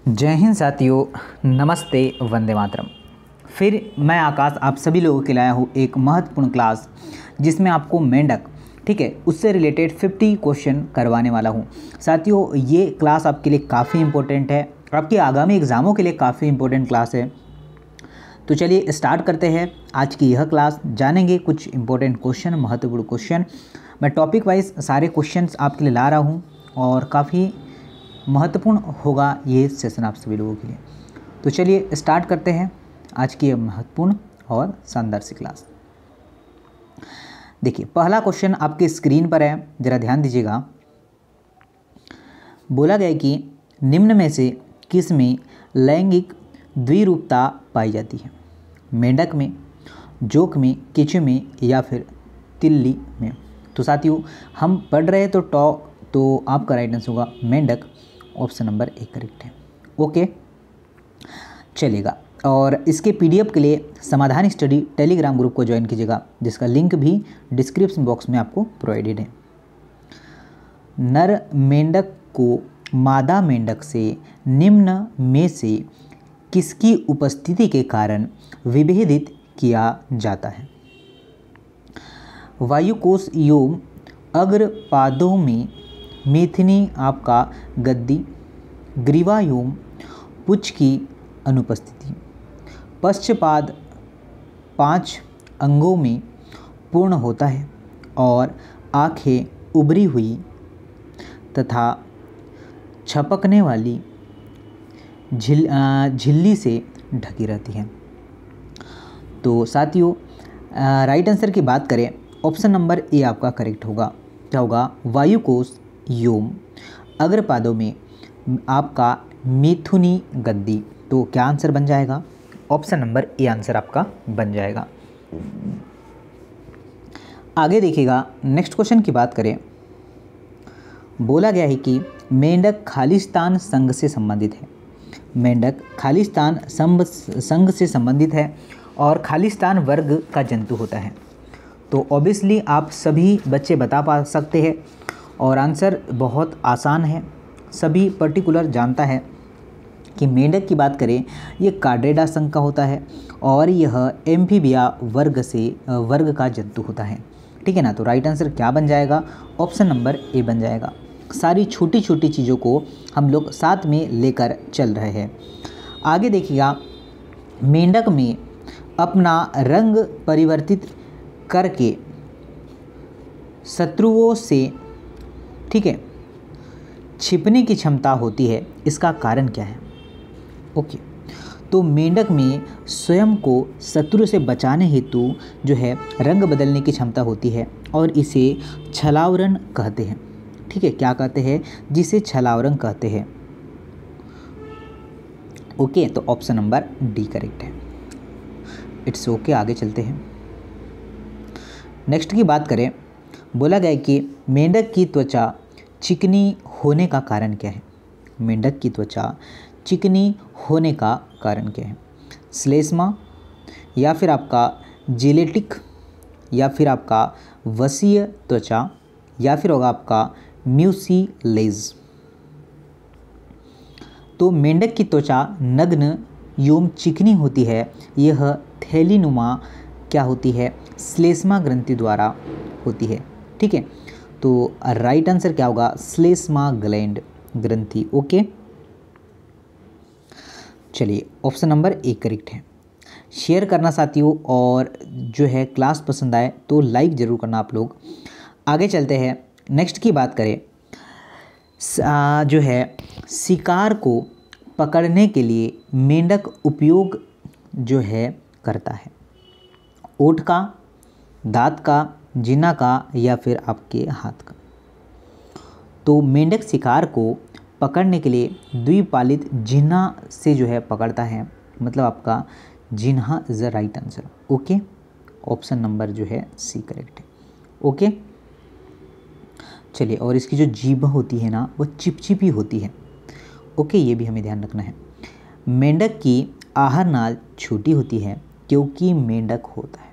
जय हिंद साथियों, नमस्ते, वंदे मातरम। फिर मैं आकाश आप सभी लोगों के लिए आया हूँ एक महत्वपूर्ण क्लास जिसमें आपको मेंढक, ठीक है, उससे रिलेटेड 50 क्वेश्चन करवाने वाला हूँ। साथियों, ये क्लास आपके लिए काफ़ी इंपॉर्टेंट है, आपके आगामी एग्ज़ामों के लिए काफ़ी इंपॉर्टेंट क्लास है। तो चलिए स्टार्ट करते हैं आज की यह क्लास। जानेंगे कुछ इंपॉर्टेंट क्वेश्चन, महत्वपूर्ण क्वेश्चन। मैं टॉपिक वाइज सारे क्वेश्चंस आपके लिए ला रहा हूँ और काफ़ी महत्वपूर्ण होगा ये सेशन आप सभी लोगों के लिए। तो चलिए स्टार्ट करते हैं आज की ये महत्वपूर्ण और शानदार सी क्लास। देखिए, पहला क्वेश्चन आपके स्क्रीन पर है, ज़रा ध्यान दीजिएगा। बोला गया है कि निम्न में से किस में लैंगिक द्विरूपता पाई जाती है? मेंढक में, जोंक में, केंचुए में या फिर तिल्ली में? तो साथियों, हम पढ़ रहे हैं तो आपका राइट आंसर होगा मेंढक, ऑप्शन नंबर ए करेक्ट है। ओके, चलेगा। और इसके पीडीएफ के लिए समाधान स्टडी टेलीग्राम ग्रुप को ज्वाइन कीजिएगा, जिसका लिंक भी डिस्क्रिप्शन बॉक्स में आपको प्रोवाइडेड है। नर मेंढक को मादा मेंढक से निम्न में से किसकी उपस्थिति के कारण विभेदित किया जाता है? वायुकोश एवं अग्रपादों में मेथिनी आपका गद्दी, ग्रीवा एवं पुच्छ की अनुपस्थिति, पश्चपाद 5 अंगों में पूर्ण होता है और आँखें उभरी हुई तथा छपकने वाली झिल्ली से ढकी रहती हैं। तो साथियों, राइट आंसर की बात करें, ऑप्शन नंबर ए आपका करेक्ट होगा। क्या होगा? वायुकोश एवं अग्रपादों में आपका मिथुनी गद्दी। तो क्या आंसर बन जाएगा? ऑप्शन नंबर ए आंसर आपका बन जाएगा। आगे देखिएगा, नेक्स्ट क्वेश्चन की बात करें। बोला गया है कि मेंढक खालिस्तान संघ से संबंधित है। मेंढक खालिस्तान संघ से संबंधित है और खालिस्तान वर्ग का जंतु होता है। तो ऑब्वियसली आप सभी बच्चे बता पा सकते हैं और आंसर बहुत आसान है। सभी पर्टिकुलर जानता है कि मेंढक की बात करें, ये कार्डेडा संघ का होता है और यह एम्फीबिया वर्ग का जंतु होता है। ठीक है ना? तो राइट आंसर क्या बन जाएगा? ऑप्शन नंबर ए बन जाएगा। सारी छोटी छोटी चीज़ों को हम लोग साथ में लेकर चल रहे हैं। आगे देखिएगा, मेंढक में अपना रंग परिवर्तित करके शत्रुओं से, ठीक है, छिपने की क्षमता होती है। इसका कारण क्या है? ओके, तो मेंढक में स्वयं को शत्रु से बचाने हेतु जो है रंग बदलने की क्षमता होती है और इसे छलावरण कहते हैं। ठीक है, क्या कहते हैं? जिसे छलावरण कहते हैं। ओके, तो ऑप्शन नंबर डी करेक्ट है। इट्स ओके, आगे चलते हैं। नेक्स्ट की बात करें, बोला गया है कि मेंढक की त्वचा चिकनी होने का कारण क्या है? मेंढक की त्वचा चिकनी होने का कारण क्या है? श्लेष्मा, या फिर आपका जिलेटिक, या फिर आपका वसीय त्वचा, या फिर होगा आपका म्यूसिलेज। तो मेंढक की त्वचा नग्न एवं चिकनी होती है। यह थैलीनुमा क्या होती है? श्लेष्मा ग्रंथि द्वारा होती है। ठीक है, तो राइट आंसर क्या होगा? श्लेष्मा ग्लैंड ग्रंथि। ओके, चलिए, ऑप्शन नंबर ए करेक्ट है। शेयर करना साथियों, और जो है क्लास पसंद आए तो लाइक ज़रूर करना आप लोग। आगे चलते हैं, नेक्स्ट की बात करें। जो है शिकार को पकड़ने के लिए मेंढक उपयोग जो है करता है, ओठ का, दांत का, जिन्ना का, या फिर आपके हाथ का? तो मेंढक शिकार को पकड़ने के लिए द्विपालित जिन्ना से जो है पकड़ता है, मतलब आपका जिन्हा is the right answer. Okay, option number जो है सी करेक्ट है। ओके, चलिए, और इसकी जो जीभ होती है ना, वो चिपचिपी होती है। ओके, ये भी हमें ध्यान रखना है। मेंढक की आहार नाल छोटी होती है क्योंकि मेंढक होता है।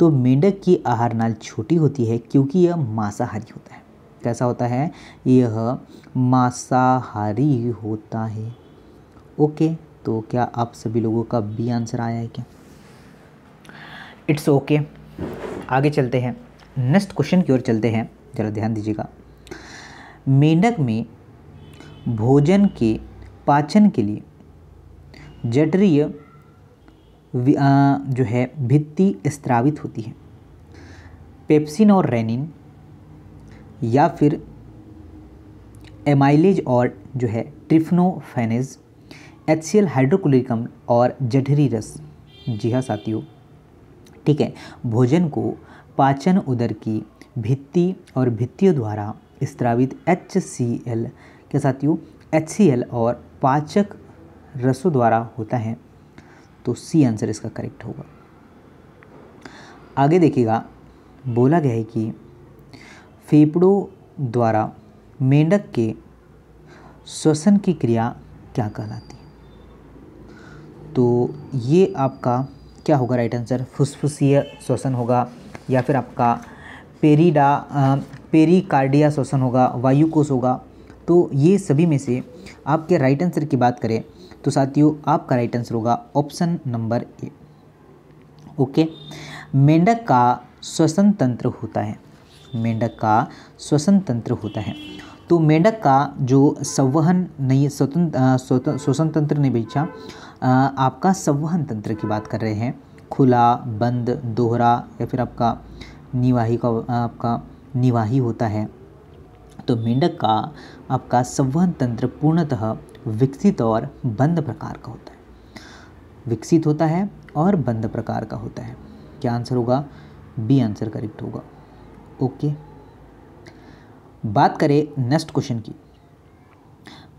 तो मेंढक की आहार नाल छोटी होती है क्योंकि यह मांसाहारी होता है। कैसा होता है? यह मांसाहारी होता है। ओके, तो क्या आप सभी लोगों का बी आंसर आया है क्या? It's okay. आगे चलते हैं, नेक्स्ट क्वेश्चन की ओर चलते हैं, ज़रा ध्यान दीजिएगा। मेंढक में भोजन के पाचन के लिए जठरीय जो है भित्ति स्रावित होती है। पेप्सिन और रेनिन, या फिर एमाइलेज और जो है ट्रिफ्नोफेनेज, HCl हाइड्रोक्लोरिक अम्ल और जठरी रस। जी हाँ साथियों, ठीक है। भोजन को पाचन उदर की भित्ति और भित्तियों द्वारा स्रावित HCl के साथियों HCl और पाचक रसों द्वारा होता है, तो सी आंसर इसका करेक्ट होगा। आगे देखिएगा, बोला गया है कि फेफड़ों द्वारा मेंढक के श्वसन की क्रिया क्या कहलाती है? तो ये आपका क्या होगा राइट आंसर? फुसफुसीय श्वसन होगा, या फिर आपका पेरिकार्डिया श्वसन होगा, वायुकोश होगा। तो ये सभी में से आपके राइट आंसर की बात करें तो साथियों आपका राइट आंसर होगा ऑप्शन नंबर ए। ओके, मेंढक का श्वसन तंत्र होता है, मेंढक का श्वसन तंत्र होता है। तो मेंढक का जो संवहन नहीं, श्वसन तंत्र नहीं बेचा, आपका संवहन तंत्र की बात कर रहे हैं। खुला, बंद, दोहरा, या फिर आपका निवाही होता है। तो मेंढक का आपका संवहन तंत्र पूर्णतः विकसित और बंद प्रकार का होता है, विकसित होता है और बंद प्रकार का होता है। क्या आंसर होगा? बी आंसर करेक्ट होगा। ओके, बात करें नेक्स्ट क्वेश्चन की।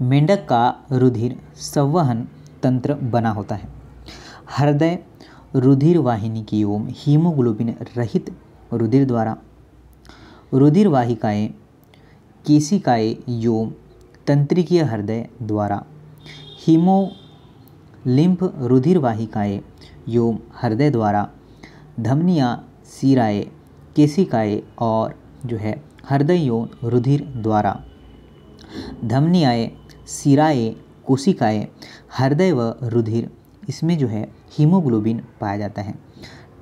मेंढक का रुधिर संवहन तंत्र बना होता है हृदय रुधिर वाहिनी की एवं हीमोग्लोबिन रहित रुधिर द्वारा, रुधिर वाहिकाएं केशिकाएं एवं तंत्रिकीय हृदय द्वारा, लिम्फ रुधिर वाहिकाएं एवं हृदय द्वारा, धमनियाँ शिराएं केशिकाएं और जो है हृदय एवं रुधिर द्वारा, धमनियाएं शिराएं कोशिकाएं हृदय व रुधिर, इसमें जो है हीमोग्लोबिन पाया जाता है।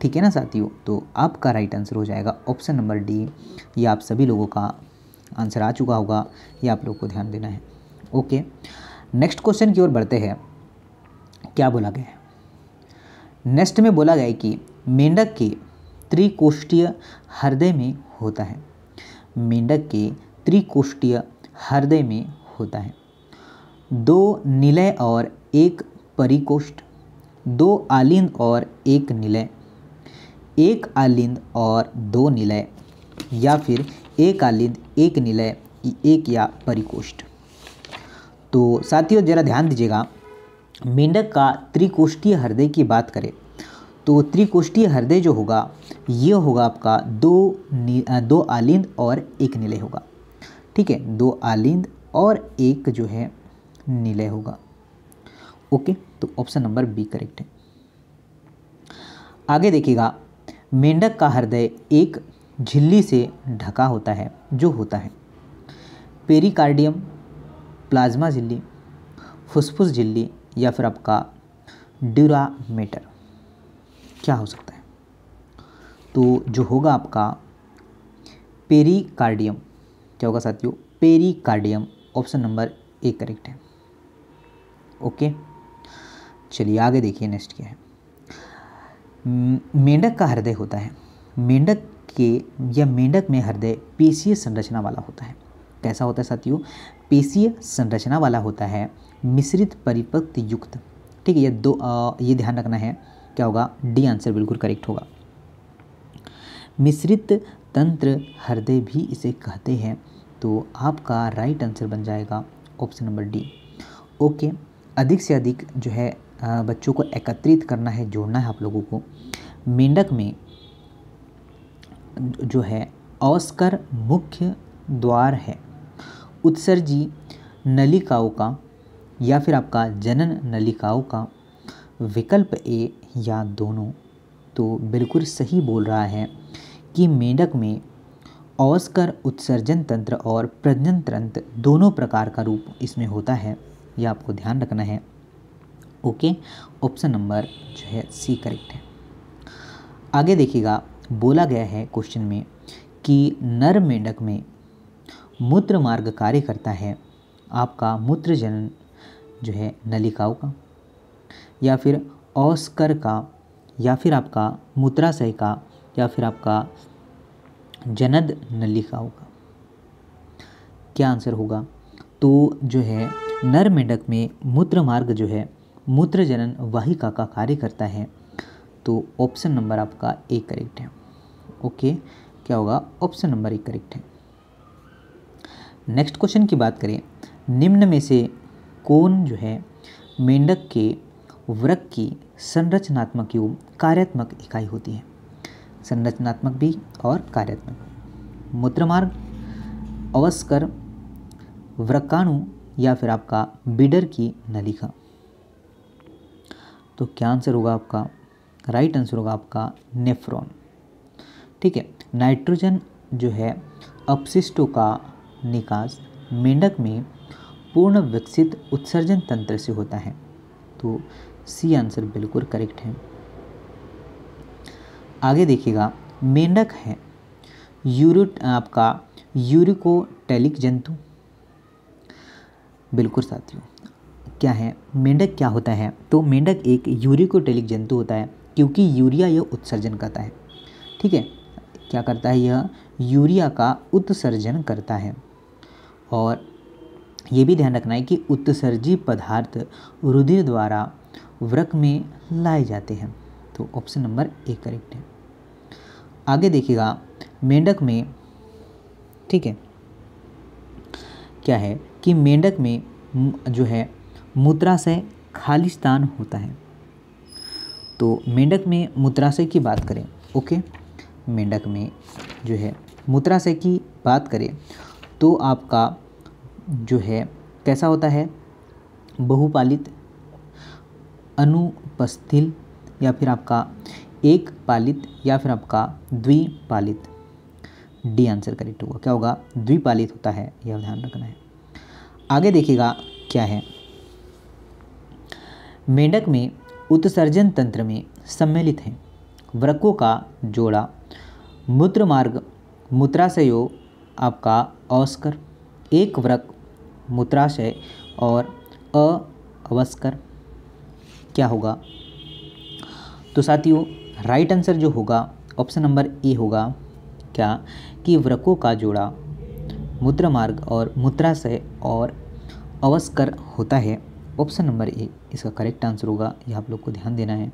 ठीक है ना साथियों, तो आपका राइट आंसर हो जाएगा ऑप्शन नंबर डी। ये आप सभी लोगों का आंसर आ चुका होगा, ये आप लोगों को ध्यान देना है। ओके, नेक्स्ट क्वेश्चन की ओर बढ़ते हैं। क्या बोला गया है? नेक्स्ट में बोला गया है कि मेंढक के त्रिकोष्ठीय हृदय में होता है, मेंढक के त्रिकोष्ठीय हृदय में होता है 2 निलय और 1 परिकोष्ठ, 2 आलिंद और 1 निलय, 1 आलिंद और 2 निलय, या फिर 1 आलिंद 1 निलय 1 या परिकोष्ठ। तो साथियों जरा ध्यान दीजिएगा, मेंढक का त्रिकोष्ठीय हृदय की बात करें तो त्रिकोष्ठीय हृदय जो होगा ये होगा आपका 2 आलिंद और 1 निलय होगा। ठीक है, 2 आलिंद और 1 जो है निलय होगा। ओके, तो ऑप्शन नंबर बी करेक्ट है। आगे देखिएगा, मेंढक का हृदय एक झिल्ली से ढका होता है जो होता है पेरिकार्डियम, प्लाज्मा झिल्ली, फुसफुस झिल्ली, या फिर आपका ड्यूरामेटर। क्या हो सकता है? तो जो होगा आपका पेरिकार्डियम। क्या होगा साथियों? Pericardium, option number A correct है। ओके, चलिए आगे देखिए नेक्स्ट क्या है। मेंढक का हृदय होता है, मेंढक में हृदय पेशीय संरचना वाला होता है। कैसा होता है साथियों? पेशीय संरचना वाला होता है, मिश्रित परिपक्व युक्त। ठीक है, ये ध्यान रखना है। क्या होगा? डी आंसर बिल्कुल करेक्ट होगा। मिश्रित तंत्र हृदय भी इसे कहते हैं, तो आपका राइट आंसर बन जाएगा ऑप्शन नंबर डी। ओके, अधिक से अधिक जो है बच्चों को एकत्रित करना है, जोड़ना है आप लोगों को। मेंढक में जो है औस्कर मुख्य द्वार है, उत्सर्जी नलिकाओं का या फिर आपका जनन नलिकाओं का, विकल्प ए या दोनों। तो बिल्कुल सही बोल रहा है कि मेंढक में औस्कर उत्सर्जन तंत्र और प्रजनन तंत्र दोनों प्रकार का रूप इसमें होता है, यह आपको ध्यान रखना है। ओके, ऑप्शन नंबर जो है सी करेक्ट है। आगे देखिएगा, बोला गया है क्वेश्चन में कि नर मेंढक में मूत्र मार्ग कार्य करता है आपका मूत्र जनन जो है नलिकाओं का, या फिर औस्कर का, या फिर आपका मूत्राशय का, या फिर आपका जनद नलिकाओं का। क्या आंसर होगा? तो जो है नर मेंढक में मूत्र मार्ग जो है मूत्र जनन वाहिका का कार्य करता है, तो ऑप्शन नंबर आपका ए करेक्ट है। ओके, क्या होगा? ऑप्शन नंबर ए करेक्ट है। नेक्स्ट क्वेश्चन की बात करें, निम्न में से कौन जो है मेंढक के वृक्क की संरचनात्मक एवं कार्यात्मक इकाई होती है? संरचनात्मक भी और कार्यात्मक। मूत्रमार्ग, अवस्कर, वृक्काणु, या फिर आपका बिडर की नलिका। तो क्या आंसर होगा आपका? राइट आंसर होगा आपका नेफ्रॉन। ठीक है, नाइट्रोजन जो है अपशिष्टों का निकास मेंढक में पूर्ण विकसित उत्सर्जन तंत्र से होता है, तो सी आंसर बिल्कुल करेक्ट है। आगे देखिएगा, मेंढक है आपका यूरिकोटेलिक जंतु। बिल्कुल साथियों, क्या है मेंढक? क्या होता है? तो मेंढक एक यूरिकोटेलिक जंतु होता है क्योंकि यूरिया यह उत्सर्जन करता है। ठीक है, क्या करता है? यह यूरिया का उत्सर्जन करता है। और ये भी ध्यान रखना है कि उत्सर्जी पदार्थ रुधिर द्वारा वृक्क में लाए जाते हैं, तो ऑप्शन नंबर ए करेक्ट है। आगे देखिएगा, मेंढक में, ठीक है, क्या है कि मेंढक में जो है मूत्राशय खाली स्थान होता है। तो मेंढक में मूत्राशय की बात करें, ओके, मेंढक में जो है मूत्राशय की बात करें तो आपका जो है कैसा होता है? बहुपालित, अनुपस्थिल, या फिर आपका एक पालित, या फिर आपका द्विपालित। डी आंसर करेक्ट होगा। क्या होगा? द्विपालित होता है, यह ध्यान रखना है। आगे देखिएगा, क्या है मेंढक में उत्सर्जन तंत्र में सम्मिलित है वृक्कों का जोड़ा, मूत्र मार्ग, मूत्राशयों, आपका औस्कर, एक वृक्क, मूत्राशय और अवस्कर। क्या होगा? तो साथियों राइट आंसर जो होगा ऑप्शन नंबर ए होगा। क्या? कि वृक्कों का जोड़ा, मूत्र मार्ग और मूत्राशय और अवस्कर होता है। ऑप्शन नंबर ए इसका करेक्ट आंसर होगा, यह आप लोग को ध्यान देना है।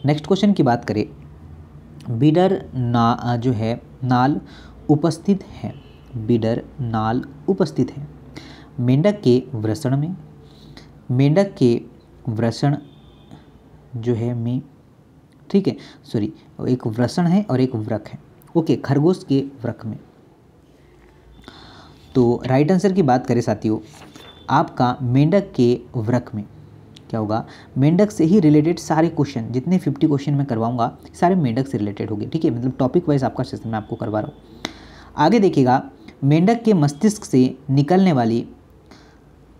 नेक्स्ट क्वेश्चन की बात करें, बिडर जो है नाल उपस्थित है। बिडर नाल उपस्थित है मेंढक के वृषण में। मेंढक के वृषण जो है में, ठीक है, सॉरी, एक वृषण है और एक वृक्क है। ओके, खरगोश के वृक्क में। तो राइट आंसर की बात करें साथियों, आपका मेंढक के वृक्क में क्या होगा? मेंढक से ही रिलेटेड सारे क्वेश्चन, जितने 50 क्वेश्चन मैं करवाऊंगा सारे मेंढक से रिलेटेड होंगे। ठीक है, मतलब टॉपिक वाइज आपका सेशन मैं आपको करवा रहा हूँ। आगे देखिएगा, मेंढक के मस्तिष्क से निकलने वाली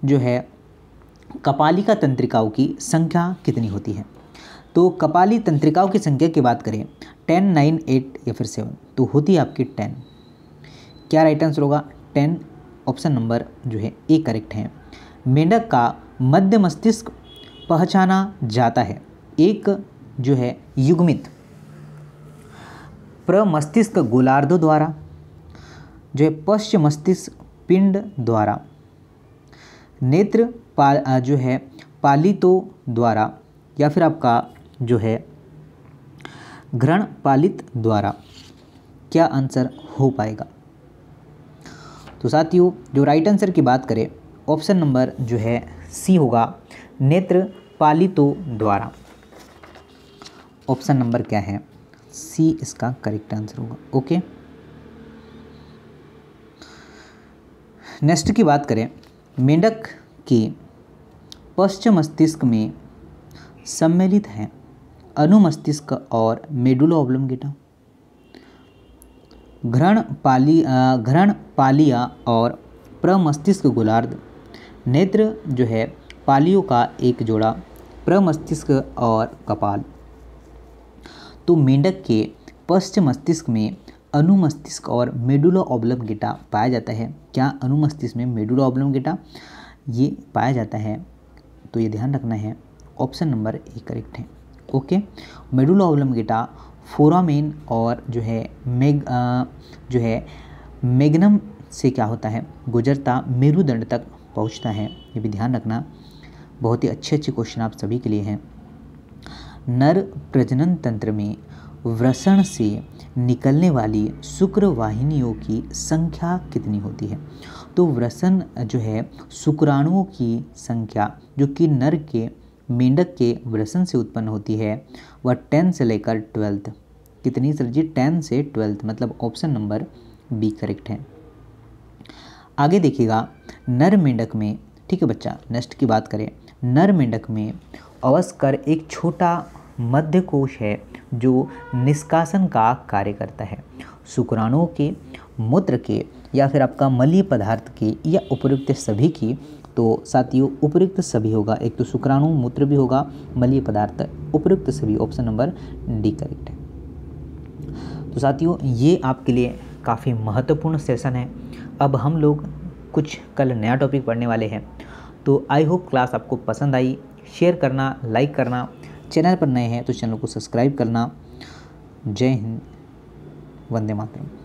जो है कपालिका तंत्रिकाओं की संख्या कितनी होती है? तो कपाली तंत्रिकाओं की संख्या की बात करें 10, 9, 8 या फिर 7, तो होती है आपकी 10। क्या राइट आंसर होगा? 10, ऑप्शन नंबर जो है ए करेक्ट है। मेंढक का मध्य मस्तिष्क पहचाना जाता है एक जो है युग्मित प्रमस्तिष्क गोलार्धों द्वारा, जो है पश्च मस्तिष्क पिंड द्वारा, नेत्र जो है पालितों द्वारा, या फिर आपका जो है घ्रण पालित द्वारा। क्या आंसर हो पाएगा? तो साथियों जो राइट आंसर की बात करें ऑप्शन नंबर जो है सी होगा, नेत्र पालितों द्वारा। ऑप्शन नंबर क्या है? सी इसका करेक्ट आंसर होगा। ओके, नेक्स्ट की बात करें, मेंढक के पश्च मस्तिष्क में सम्मिलित हैं अनुमस्तिष्क और मेडुला ऑब्लोंगेटा, घ्रण पालिया और प्रमस्तिष्क गोलार्ध, नेत्र जो है पालियों का एक जोड़ा, प्रमस्तिष्क और कपाल। तो मेंढक के पश्च मस्तिष्क में अनुमस्तिष्क और मेडुला ऑब्लोंगेटा पाया जाता है। क्या अनुमस्तिष्क में मेडुला ऑब्लोंगेटा ये पाया जाता है? तो ये ध्यान रखना है, ऑप्शन नंबर ए करेक्ट है। ओके, मेडुला ऑब्लोंगेटा फोरामेन और जो है मैग्नम से क्या होता है, गुजरता मेरुदंड तक पहुंचता है। ये भी ध्यान रखना, बहुत ही अच्छे क्वेश्चन आप सभी के लिए हैं। नर प्रजनन तंत्र में वृषण से निकलने वाली शुक्र वाहिनियों की संख्या कितनी होती है? तो वृषण जो है शुक्राणुओं की संख्या जो कि नर के मेंढक के वृषण से उत्पन्न होती है वह 10 से लेकर 12 कितनी सर जी? 10 से 12, मतलब ऑप्शन नंबर बी करेक्ट है। आगे देखिएगा, नर मेंढक में, ठीक है बच्चा, नेक्स्ट की बात करें, नर मेंढक में अवस्कर एक छोटा मध्य कोश है जो निष्कासन का कार्य करता है। शुक्राणुओं के, मूत्र के, या फिर आपका मलीय पदार्थ की, या उपयुक्त सभी की? तो साथियों उपयुक्त सभी होगा। एक तो शुक्राणु, मूत्र भी होगा, मलीय पदार्थ, उपयुक्त सभी, ऑप्शन नंबर डी करेक्ट है। तो साथियों ये आपके लिए काफ़ी महत्वपूर्ण सेशन है। अब हम लोग कुछ कल नया टॉपिक पढ़ने वाले हैं। तो आई होप क्लास आपको पसंद आई। शेयर करना, लाइक करना, चैनल पर नए हैं तो चैनल को सब्सक्राइब करना। जय हिंद, वंदे मातरम।